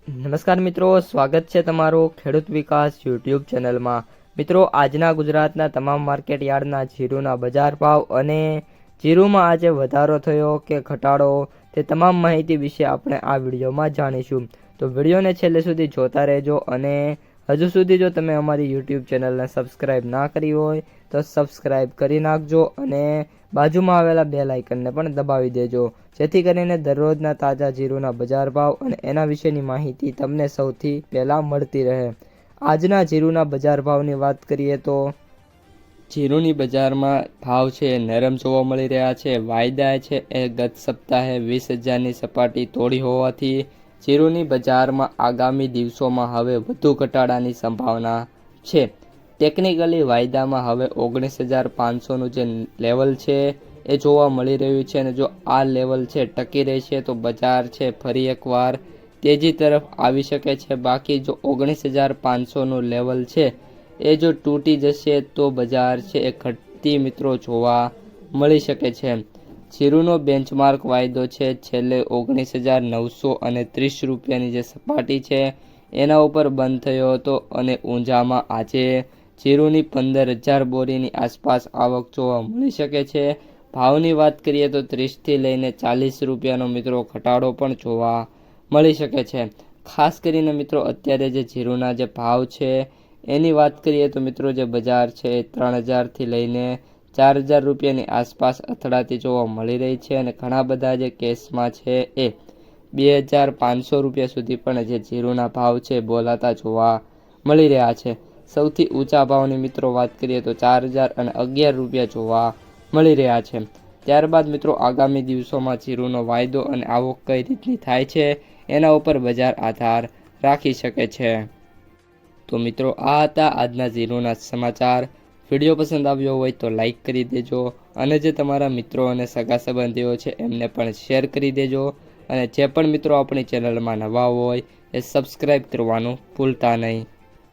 નમસ્કાર મિત્રો, સ્વાગત છે તમારું ખેડૂત વિકાસ યુટ્યુબ ચેનલમાં। મિત્રો, આજના ગુજરાતના તમામ માર્કેટ યાર્ડના જીરુના બજાર ભાવ અને જીરુમાં આજે વધારો થયો કે ઘટાડો તે તમામ માહિતી વિશે આપણે આ વિડીયોમાં જાણીશું। તો વિડીયોને છેલ્લે સુધી જોતા રહેજો અને હજુ સુધી જો તમે અમારી યુટ્યુબ ચેનલને સબસ્ક્રાઈબ ના કરી હોય તો સબસ્ક્રાઈબ કરી નાખજો અને બાજુમાં આવેલા બેલ આઇકનને પણ દબાવી દેજો, જેથી કરીને દરરોજના તાજા જીરુના બજાર ભાવ અને એના વિશેની માહિતી તમને સૌથી પહેલાં મળતી રહે। આજના જીરુના બજાર ભાવની વાત કરીએ તો જીરુની બજારમાં ભાવ છે નરમ જોવા મળી રહ્યા છે। વાયદા છે એ ગત સપ્તાહે 20,000ની સપાટી તોડી હોવાથી જીરુની બજારમાં આગામી દિવસોમાં હવે વધુ ઘટાડાની સંભાવના છે। ટેકનિકલી વાયદામાં હવે 19,500નું જે લેવલ છે એ જોવા મળી રહ્યું છે અને જો આ લેવલ છે ટકી રહેશે તો બજાર છે ફરી એકવાર તેજી તરફ આવી શકે છે। બાકી જો 19,500નું લેવલ છે એ જો તૂટી જશે તો બજાર છે એ ઘટતી મિત્રો જોવા મળી શકે છે। જીરુનો બેન્ચમાર્ક વાયદો છે છેલ્લે 19,930 રૂપિયાની જે સપાટી છે એના ઉપર બંધ થયો હતો અને ઊંઝામાં આજે જીરુની 15,000 બોરીની આસપાસ આવક જોવા મળી શકે છે। ભાવની વાત કરીએ તો 30થી લઈને 40 રૂપિયાનો મિત્રો ઘટાડો પણ જોવા મળી શકે છે। ખાસ કરીને મિત્રો અત્યારે જે જીરુના જે ભાવ છે એની વાત કરીએ તો મિત્રો જે બજાર છે એ 3,000થી લઈને 4,000 રૂપિયાની આસપાસ અથડાતી જોવા મળી રહી છે અને ઘણા બધા જે કેસમાં છે એ 2,500 રૂપિયા સુધી પણ જે જીરુના ભાવ છે બોલાતા જોવા મળી રહ્યા છે। સૌથી ઊંચા ભાવની મિત્રો વાત કરીએ તો 4,000 અને 11 રૂપિયા જોવા મળી રહ્યા છે। ત્યારબાદ મિત્રો આગામી દિવસોમાં જીરુનો વાયદો અને આવક કઈ રીતની થાય છે એના ઉપર બજાર આધાર રાખી શકે છે। તો મિત્રો આ હતા આજના જીરુના સમાચાર। વિડીયો પસંદ આવ્યો હોય તો લાઈક કરી દેજો અને જે તમારા મિત્રો અને સગા સંબંધીઓ છે એમને પણ શેર કરી દેજો અને જે પણ મિત્રો આપણી ચેનલમાં નવા હોય એ સબસ્ક્રાઈબ કરવાનું ભૂલતા નહીં।